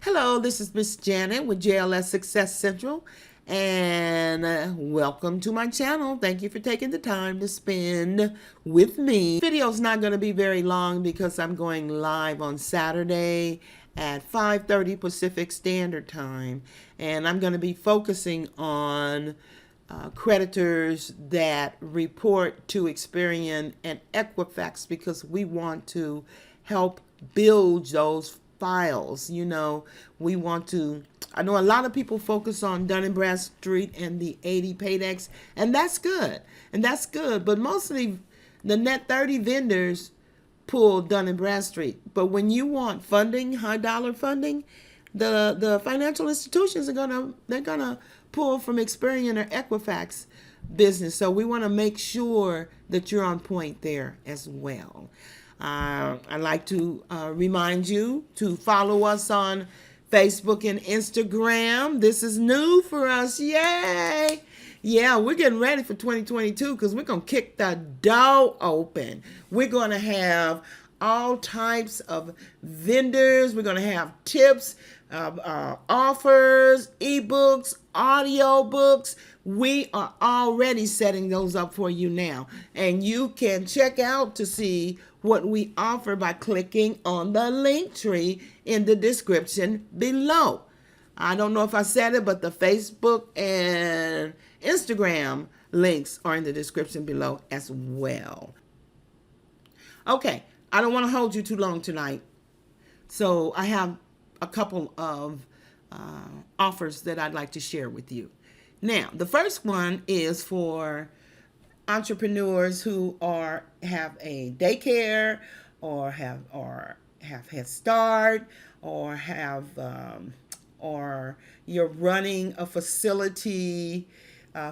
Hello, this is Miss Janet with JLS Success Central, and welcome to my channel. Thank you for taking the time to spend with me. This video is not going to be very long because I'm going live on Saturday at 5:30 Pacific Standard Time, and I'm going to be focusing on creditors that report to Experian and Equifax because we want to help build those files. We want to, I know a lot of people focus on Dun & Bradstreet and the 80 paydex, and that's good. But mostly the net 30 vendors pull Dun & Bradstreet. But when you want funding, high dollar funding, the financial institutions they're gonna pull from Experian or Equifax business. So we want to make sure that you're on point there as well. I'd like to remind you to follow us on Facebook and Instagram. This is new for us. Yay! Yeah, we're getting ready for 2022 because we're going to kick the door open. We're going to have all types of vendors. We're going to have tips, offers, ebooks, audiobooks. We are already setting those up for you now. And you can check out to see what we offer by clicking on the link tree in the description below. I don't know if I said it, but the Facebook and Instagram links are in the description below as well. Okay, I don't want to hold you too long tonight. So I have a couple of offers that I'd like to share with you. Now, the first one is for entrepreneurs who have a daycare or have Head Start or or you're running a facility,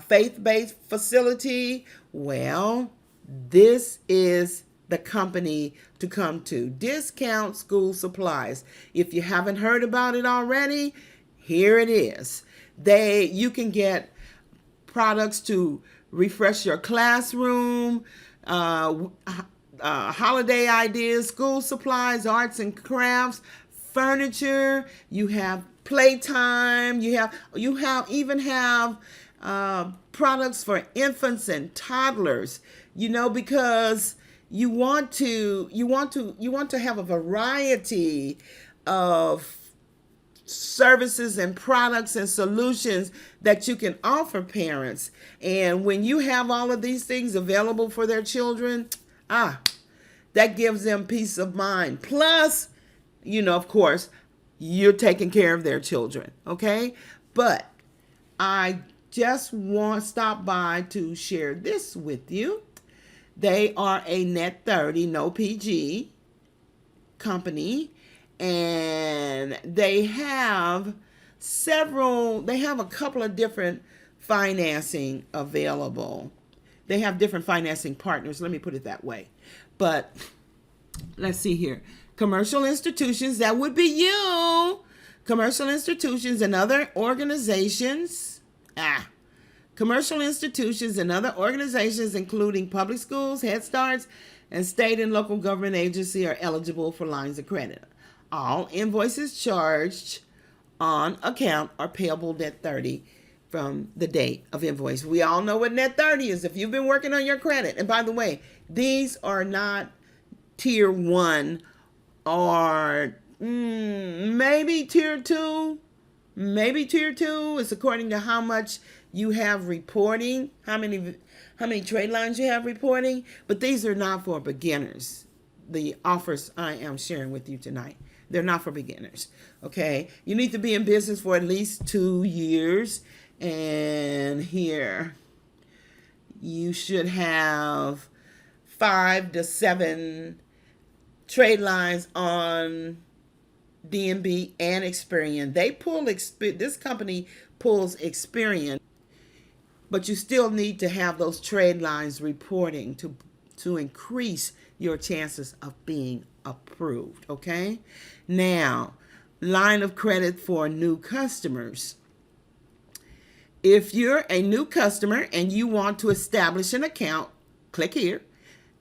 faith-based facility. Well, this is the company to come to. Discount School Supplies. If you haven't heard about it already, here it is. You can get products to refresh your classroom, holiday ideas, school supplies, arts and crafts, furniture. You have playtime. You even have products for infants and toddlers. Because you want to have a variety of services and products and solutions that you can offer parents. And when you have all of these things available for their children, that gives them peace of mind. Plus, of course, you're taking care of their children, okay? But I just want to stop by to share this with you. They are a net 30, no PG company. And they have a couple of different financing available. They have different financing partners, let me put it that way. But let's see here. Commercial institutions, that would be you. Commercial institutions and other organizations. Commercial institutions and other organizations, including public schools, Head Starts, and state and local government agency are eligible for lines of credit. All invoices charged on account are payable net 30 from the date of invoice. We all know what net 30 is if you've been working on your credit. And by the way, these are not tier 1 or maybe tier 2. Maybe tier 2 is according to how much you have reporting, how many trade lines you have reporting. But these are not for beginners. The offers I am sharing with you tonight, they're not for beginners, okay? You need to be in business for at least 2 years. And here, you should have 5 to 7 trade lines on D&B and Experian. This company pulls Experian, but you still need to have those trade lines reporting to increase your chances of being approved, okay? Now, line of credit for new customers. If you're a new customer and you want to establish an account, click here.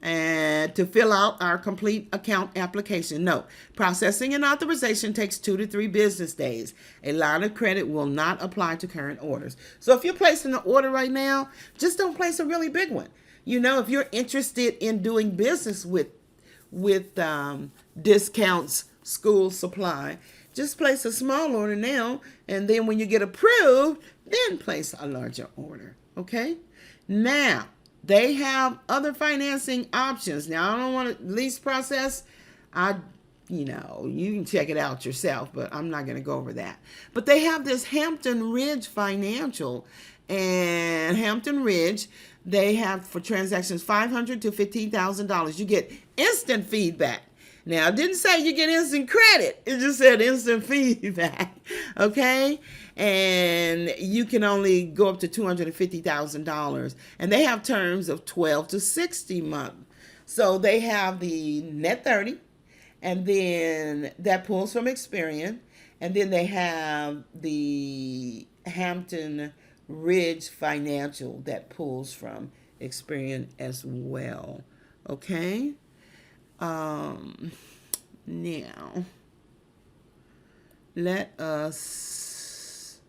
and to fill out our complete account application. No, processing and authorization takes 2 to 3 business days. A line of credit will not apply to current orders. So if you're placing an order right now, just don't place a really big one. If you're interested in doing business with discounts school supply, just place a small order now, and then when you get approved, then place a larger order. Okay? Now, they have other financing options. Now, I don't want to lease process. You can check it out yourself, but I'm not going to go over that. But they have this Hampton Ridge Financial, and Hampton Ridge, they have for transactions $500 to $15,000. You get instant feedback. Now, it didn't say you get instant credit. It just said instant feedback, okay? And you can only go up to $250,000. And they have terms of 12 to 60 months. So they have the net 30, and then that pulls from Experian. And then they have the Hampton Ridge Financial that pulls from Experian as well, okay? Now, let us,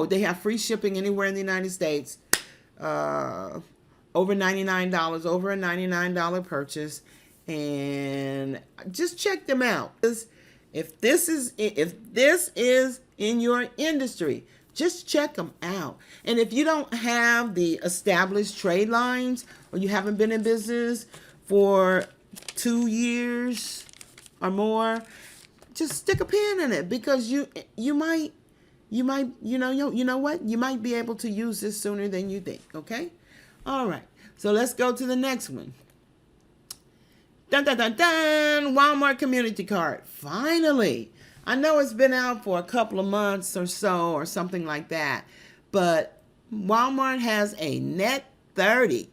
they have free shipping anywhere in the United States, over $99, over a $99 purchase, and just check them out. If this is in your industry, just check them out. And if you don't have the established trade lines, or you haven't been in business for 2 years or more, just stick a pin in it, because you might you know what? You might be able to use this sooner than you think, okay? All right. So let's go to the next one. Dun, dun, dun, dun. Walmart Community Card. Finally. I know it's been out for a couple of months or so or something like that, but Walmart has a net 30.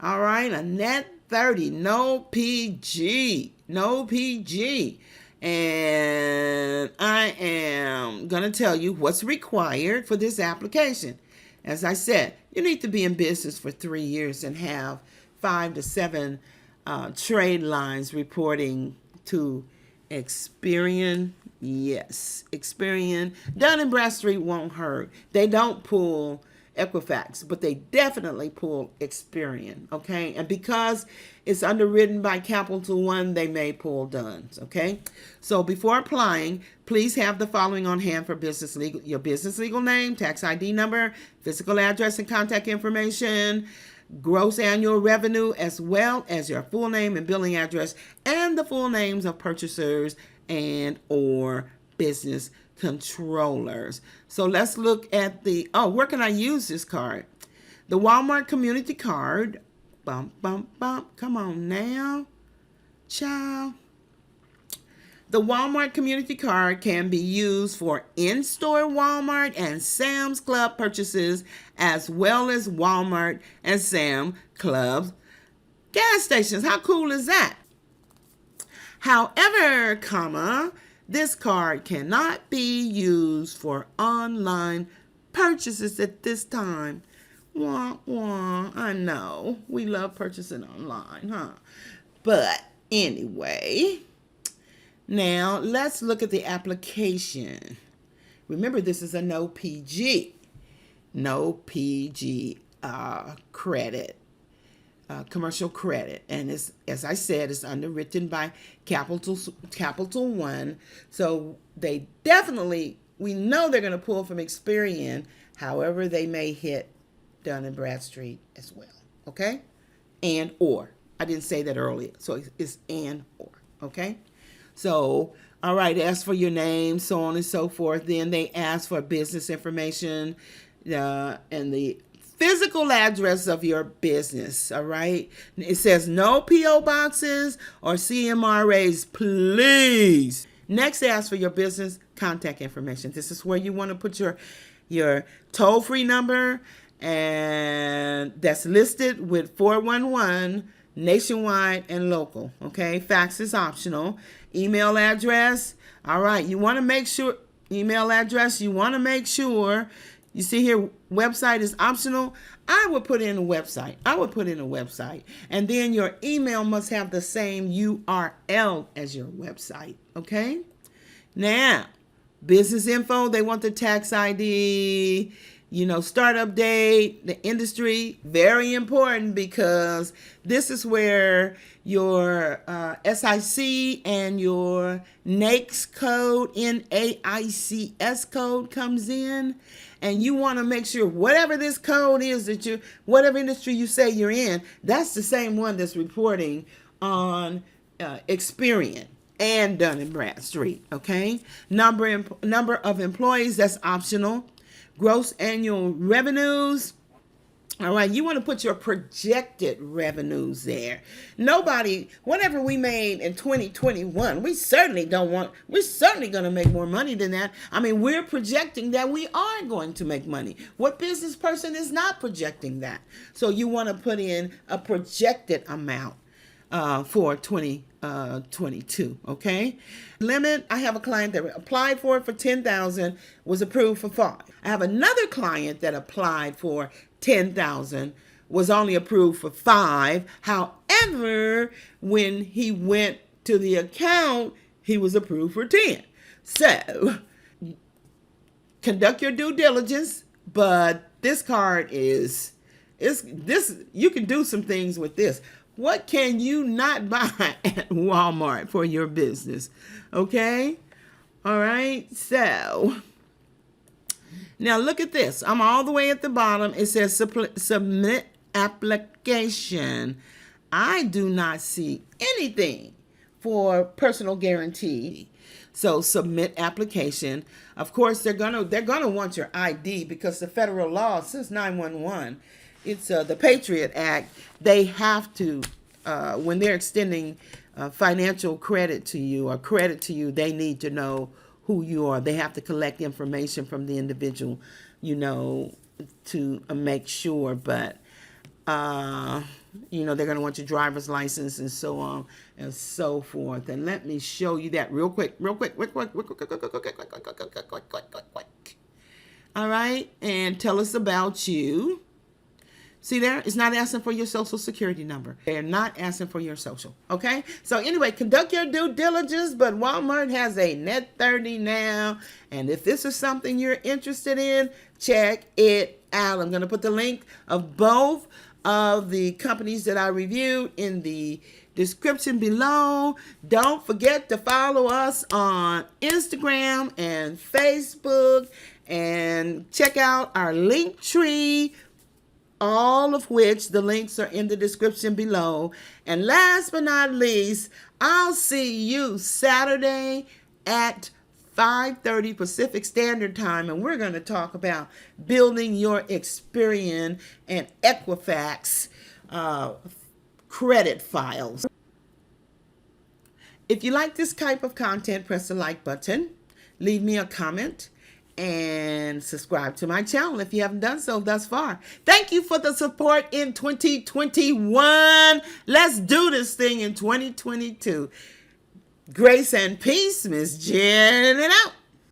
All right, a net 30, no PG, no PG. And I am going to tell you what's required for this application. As I said, you need to be in business for 3 years and have 5 to 7 trade lines reporting to Experian. Yes, Experian. Dun & Bradstreet won't hurt. They don't pull Equifax, but they definitely pull Experian, okay? And because it's underwritten by Capital One, they may pull Dunn's, okay? So before applying, please have the following on hand for business legal: your business legal name, tax ID number, physical address and contact information, gross annual revenue, as well as your full name and billing address, and the full names of purchasers and or business controllers. So let's look at where can I use this card? The Walmart Community Card. Bump, bump, bump. Come on now, child. The Walmart Community Card can be used for in-store Walmart and Sam's Club purchases, as well as Walmart and Sam's Club gas stations. How cool is that? However, this card cannot be used for online purchases at this time. Wah, wah. I know. We love purchasing online, huh? But anyway, now let's look at the application. Remember, this is a no PG. No PG credit. Commercial credit, and it's, as I said, it's underwritten by Capital One. So they definitely, we know they're going to pull from Experian. However, they may hit Dun & Bradstreet as well. Okay, and or I didn't say that earlier, so it's and or. Okay, so all right, ask for your name, so on and so forth. Then they ask for business information, and the physical address of your business, all right? It says no P.O. boxes or CMRAs, please. Next, ask for your business contact information. This is where you want to put your toll-free number, and that's listed with 411 nationwide and local, okay? Fax is optional. Email address, all right, you want to make sure, email address, you want to make sure. You see here, website is optional. I would put in a website. And then your email must have the same URL as your website. Okay? Now, business info, they want the tax ID, startup date, the industry, very important because this is where your SIC and your NAICS code, NAICS code comes in. And you want to make sure whatever this code is whatever industry you say you're in, that's the same one that's reporting on Experian and Dun & Bradstreet, okay? Number of employees, that's optional. Gross annual revenues. All right, you want to put your projected revenues there. Whatever we made in 2021, we're certainly going to make more money than that. I mean, we're projecting that we are going to make money. What business person is not projecting that? So you want to put in a projected amount for 2022, okay? Limit, I have a client that applied for it for $10,000, was approved for $5,000. I have another client that applied for $10,000, was only approved for $5,000. However, when he went to the account, he was approved for $10,000. So, conduct your due diligence, but this card is you can do some things with this. What can you not buy at Walmart for your business? Okay? All right. So, now look at this. I'm all the way at the bottom. It says submit application. I do not see anything for personal guarantee. So submit application. Of course, they're gonna want your ID because the federal law since 9/11, it's the Patriot Act. They have to when they're extending financial credit to you or credit to you, they need to know who you are. They have to collect information from the individual, to make sure. But they're going to want your driver's license and so on and so forth. And let me show you that real quick. All right, and tell us about you. See there? It's not asking for your social security number. They're not asking for your social. Okay? So anyway, conduct your due diligence, but Walmart has a net 30 now. And if this is something you're interested in, check it out. I'm going to put the link of both of the companies that I reviewed in the description below. Don't forget to follow us on Instagram and Facebook and check out our link tree, all of which the links are in the description below. And last but not least, I'll see you Saturday at 5:30 Pacific Standard Time, and we're going to talk about building your Experian and Equifax credit files. If you like this type of content, press the like button, leave me a comment, and subscribe to my channel if you haven't done so thus far. Thank you for the support in 2021. Let's do this thing in 2022. Grace and peace, Miss Jen, and out.